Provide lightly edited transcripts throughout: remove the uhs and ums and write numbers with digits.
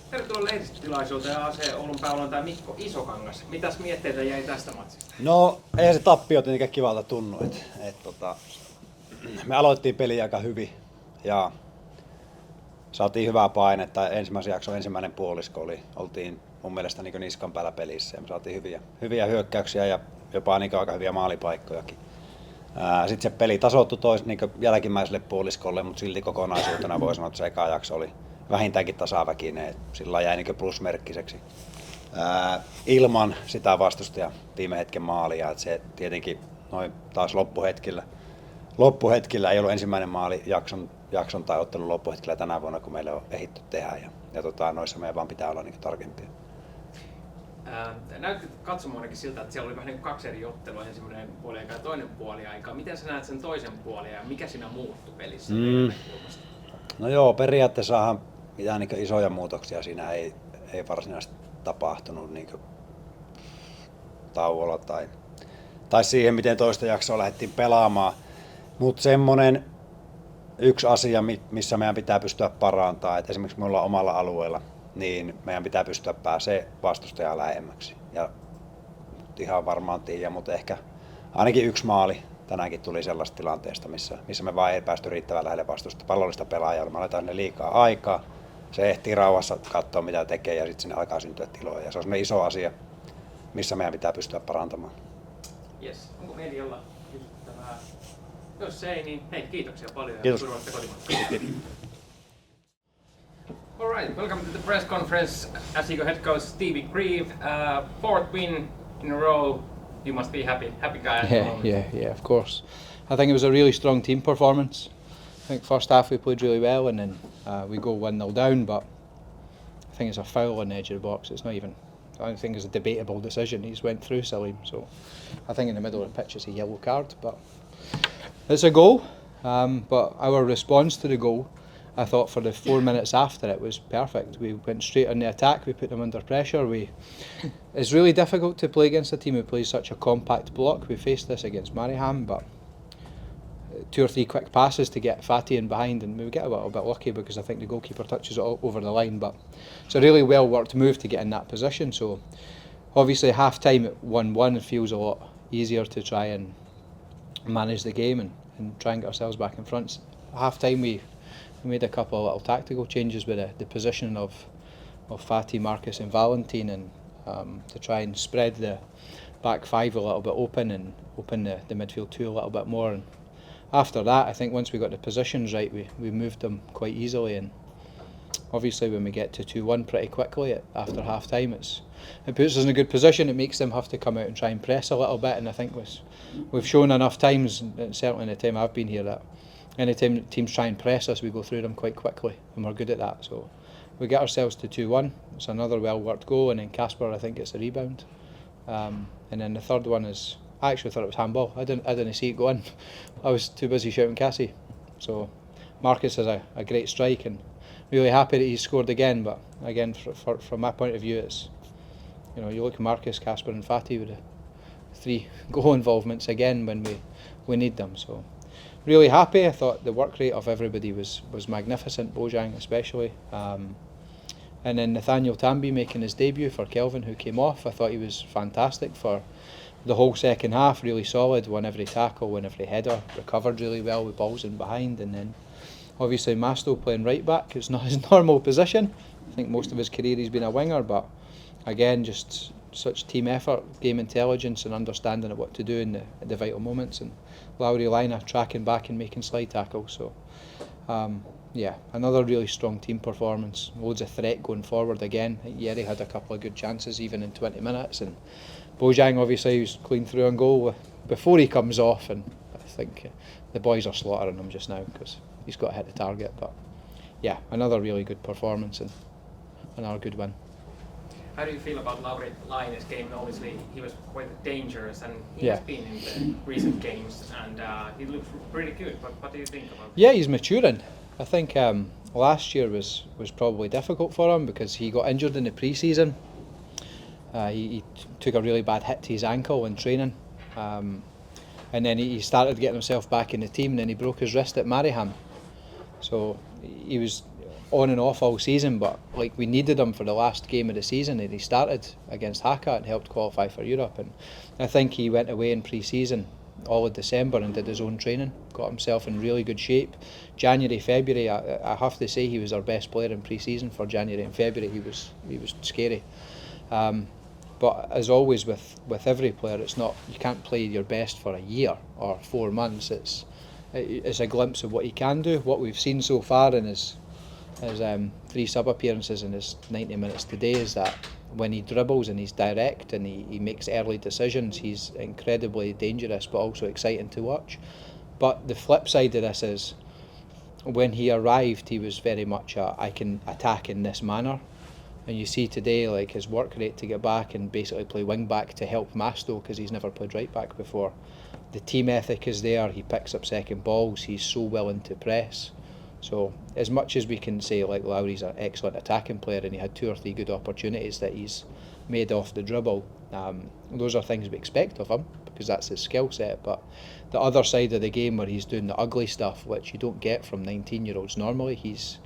Tervetuloa lehdistötilaisuuteen AC Oulun päävalmentaja Mikko Isokangas. Mitäs mietteitä jäi tästä matsista? No, eihän se tappio tietenkään kivalta tunnu. Me aloittiin peliä aika hyvin ja saatiin hyvää painetta. Ensimmäisen jakson ensimmäinen puolisko oltiin mun mielestä niin niskan päällä pelissä ja me saatiin hyviä hyökkäyksiä ja jopa niin aika hyviä maalipaikkojakin. Sitten se peli tasoittui niin jälkimmäiselle puoliskolle, mutta silti kokonaisuutena voi sanoa, että se eka jakso oli vähintäänkin tasaväkinen. Sillä jäi niin plusmerkkiseksi ilman sitä vastustajan viime hetken maalia. Että se tietenkin noin taas loppuhetkillä ei ollut ensimmäinen maali jakson tai ottelun loppuhetkellä tänä vuonna, kun meille on ehditty tehdä. Ja noissa meidän vaan pitää olla niin tarkempia. Näytti katsomoonkin siltä, että siellä oli vähän niin kaksi eri ottelua, ensimmäinen puoliaika ja toinen puoliaika. Miten sä näet sen toisen puolen ja mikä siinä muuttui pelissä? No joo, periaatteessahan mitään niin isoja muutoksia siinä ei varsinaisesti tapahtunut niin tauolla tai siihen, miten toista jaksoa lähdettiin pelaamaan. Mutta semmoinen yksi asia, missä meidän pitää pystyä parantamaan, että esimerkiksi me ollaan omalla alueella, niin meidän pitää pystyä pääsemään vastustajaa lähemmäksi. Ja ihan varmaan tiedä, mutta ehkä ainakin yksi maali tänäänkin tuli sellaista tilanteesta, missä me vaan ei päästy riittävän lähelle vastusta pallollista pelaajaa. Me aletaan sinne liikaa aikaa. Se ehtii rauhassa katsoa mitä tekee ja sitten sinne alkaa syntyä tiloja. Ja se on sellainen iso asia, missä meidän pitää pystyä parantamaan. Yes. Onko medialla kysyttävää? Jos ei, niin hei, kiitoksia paljon. Kiitos. Alright, welcome to the press conference. SJK head coach Stevie Grieve, fourth win in a row. You must be happy guy at the moment. Yeah, of course. I think it was a really strong team performance. I think first half we played really well and then we go 1-0 down, but I think it's a foul on the edge of the box. It's not even, I don't think it's a debatable decision. He's went through Salim, so I think in the middle of the pitch it's a yellow card, but it's a goal. But our response to the goal, I thought for the 4 minutes after it was perfect. We went straight on the attack, we put them under pressure. It's really difficult to play against a team who plays such a compact block. We faced this against Mariehamn, but 2 or 3 quick passes to get Fatty in behind and we get a little bit lucky because I think the goalkeeper touches it over the line, but it's a really well worked move to get in that position. So obviously half time at 1-1 feels a lot easier to try and manage the game and try and get ourselves back in front. Half time we made a couple of little tactical changes with the position of Fatty, Marcus and Valentine and to try and spread the back five a little bit open and open the midfield two a little bit more. And after that, I think once we got the positions right, we moved them quite easily. And obviously when we get to 2-1 pretty quickly after half time, it puts us in a good position. It makes them have to come out and try and press a little bit. And I think we've shown enough times, certainly in the time I've been here, that anytime teams try and press us, we go through them quite quickly, and we're good at that. So we get ourselves to 2-1. It's another well-worked goal, and then Casper, I think, gets a rebound. And then the third one is, I actually thought it was handball. I didn't see it go in. I was too busy shouting Cassie. So Marcus has a great strike, and really happy that he's scored again. But again, from my point of view, it's, you know, you look at Marcus, Casper, and Fatty with the 3 goal involvements again when we need them. So really happy. I thought the work rate of everybody was magnificent, Bojang especially. And then Nathaniel Tamby making his debut for Kelvin, who came off. I thought he was fantastic for the whole second half, really solid, won every tackle, won every header, recovered really well with balls in behind. And then obviously Masto playing right back, it's not his normal position. I think most of his career he's been a winger, but again, just such team effort, game intelligence and understanding of what to do in the vital moments. And Lowry Lina tracking back and making slide tackles. So yeah, another really strong team performance. Loads of threat going forward again. Yeri had a couple of good chances even in 20 minutes, and Bojang obviously was clean through on goal before he comes off, and I think the boys are slaughtering him just now because he's got to hit the target. But yeah, another really good performance and another good win. How do you feel about Lauri Laine's game? Obviously, he was quite dangerous, and he Yeah. has been in the recent games, and he looks pretty good. But what do you think about him? Yeah, he's maturing. I think last year was probably difficult for him because he got injured in the pre-season. He took a really bad hit to his ankle in training, and then he started getting himself back in the team, and then he broke his wrist at Mariehamn. So he was on and off all season, but like we needed him for the last game of the season, and he started against Haka and helped qualify for Europe. And I think he went away in pre-season all of December and did his own training, got himself in really good shape. January, February, I have to say he was our best player in pre-season for January and February. He was scary. But as always with every player, it's not, you can't play your best for a year or 4 months. It's a glimpse of what he can do. What we've seen so far in his 3 sub-appearances in his 90 minutes today is that when he dribbles and he's direct and he makes early decisions, he's incredibly dangerous but also exciting to watch. But the flip side of this is, when he arrived, he was very much I can attack in this manner. And you see today, like, his work rate to get back and basically play wing back to help Masto, because he's never played right back before. The team ethic is there. He picks up second balls. He's so willing to press. So as much as we can say like Lowry's an excellent attacking player and he had 2 or 3 good opportunities that he's made off the dribble, those are things we expect of him because that's his skill set. But the other side of the game where he's doing the ugly stuff, which you don't get from 19-year-olds normally, he's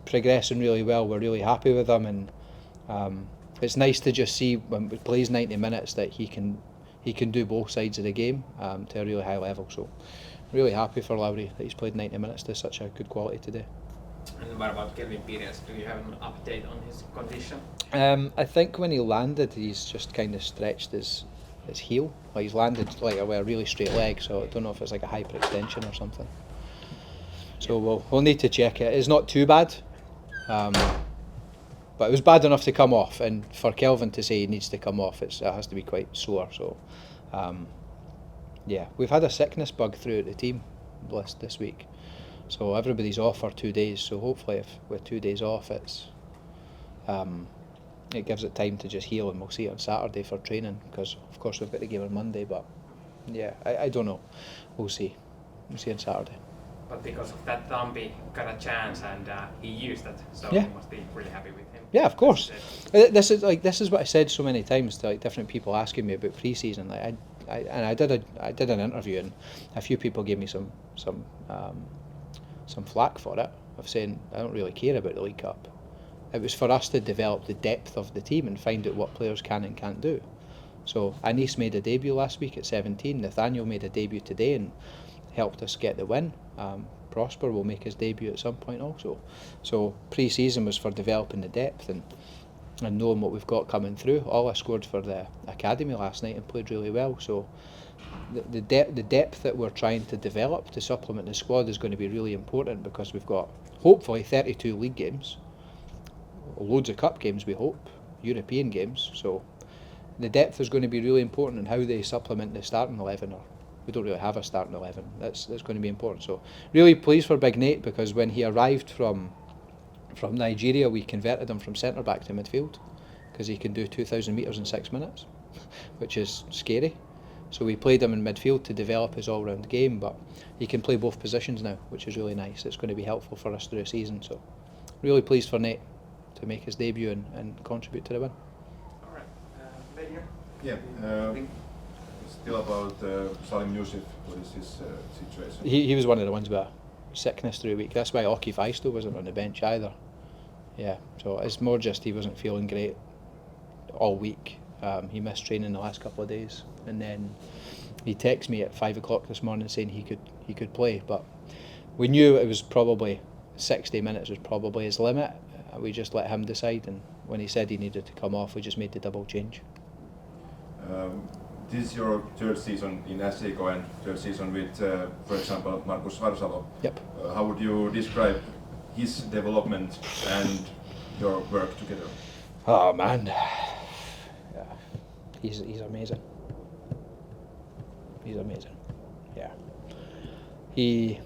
progressing really well. We're really happy with him, and it's nice to just see when he plays 90 minutes that he can do both sides of the game to a really high level. So really happy for Lowry that he's played 90 minutes to such a good quality today. And what about Kelvin Pires? Do you have an update on his condition? I think when he landed, he's just kind of stretched his heel. Like, he's landed like with a really straight leg, so I don't know if it's like a hyperextension or something. So we'll need to check it. It's not too bad, but it was bad enough to come off. And for Kelvin to say he needs to come off, it has to be quite sore. So yeah, we've had a sickness bug through the team list this week, so everybody's off for 2 days. So hopefully, if with 2 days off, it gives it time to just heal, and we'll see it on Saturday for training. Because of course we've got the game on Monday, but yeah, I don't know. We'll see on Saturday. But because of that, Tampi got a chance and he used it, so Yeah. you must be really happy with him. Yeah, of course. This is what I said so many times to like different people asking me about pre-season. Like I did an interview, and a few people gave me some flack for it, of saying I don't really care about the League Cup. It was for us to develop the depth of the team and find out what players can and can't do. So Anis made a debut last week at 17. Nathaniel made a debut today and helped us get the win. Prosper will make his debut at some point also. So pre-season was for developing the depth and knowing what we've got coming through. Ola scored for the academy last night and played really well. So the depth that we're trying to develop to supplement the squad is going to be really important, because we've got hopefully 32 league games, loads of cup games we hope, European games. So the depth is going to be really important, and how they supplement the starting 11, or we don't really have a starting 11. That's going to be important. So really pleased for Big Nate, because when he arrived from Nigeria, we converted him from centre back to midfield, because he can do 2,000 metres in 6 minutes, which is scary. So we played him in midfield to develop his all-round game, but he can play both positions now, which is really nice. It's going to be helpful for us through the season. So really pleased for Nate to make his debut and contribute to the win. All right, Yeah. Still about Salim Yusuf, what is his situation? He was one of the ones with a sickness through a week. That's why Aki Faisto wasn't on the bench either. Yeah, so it's more just he wasn't feeling great all week. He missed training the last couple of days, and then he texted me at 5 o'clock this morning saying he could play, but we knew it was probably 60 minutes was probably his limit. We just let him decide, and when he said he needed to come off, we just made the double change. This is your 3rd season in SJK and 3rd season with, for example, Markus Varsalo. Yep. How would you describe his development and your work together? Oh man, yeah, he's amazing. He's amazing. Yeah. He's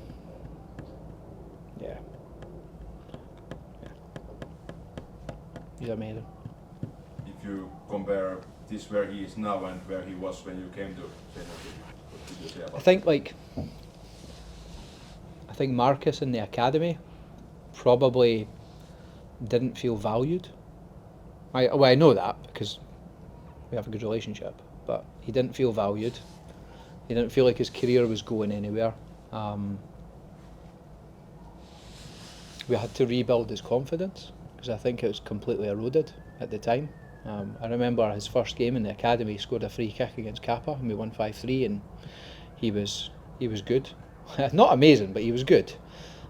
amazing. If you compare this where he is now and where he was when you came to Stevie, what did you say about I think Marcus in the academy probably didn't feel valued. I know that because we have a good relationship, but he didn't feel valued. He didn't feel like his career was going anywhere. we had to rebuild his confidence because I think it was completely eroded at the time. I remember his first game in the academy, he scored a free kick against Kappa and we won 5-3, and he was good. Not amazing, but he was good.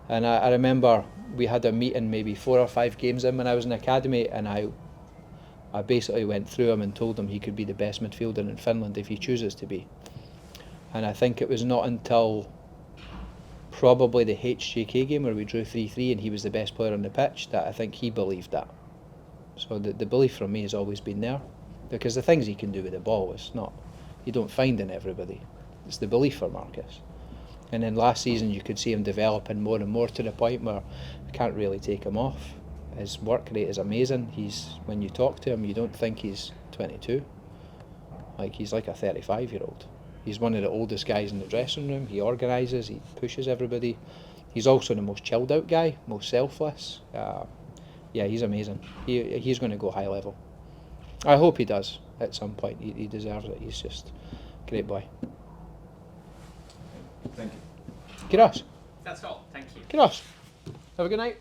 And I remember we had a meeting maybe 4 or 5 games in when I was in the academy, and I basically went through him and told him he could be the best midfielder in Finland if he chooses to be. And I think it was not until probably the SJK game where we drew 3-3 and he was the best player on the pitch that I think he believed that. So the belief from me has always been there, because the things he can do with the ball is not, you don't find in everybody. It's the belief for Marcus. And then last season you could see him developing more and more to the point where I can't really take him off. His work rate is amazing. When you talk to him, you don't think he's 22. Like, he's like a 35-year-old. He's one of the oldest guys in the dressing room. He organises, he pushes everybody. He's also the most chilled out guy, most selfless. Yeah, he's amazing. He's going to go high level. I hope he does at some point. He deserves it. He's just a great boy. Thank you. Kiitos. That's all. Thank you. Kiitos. Have a good night.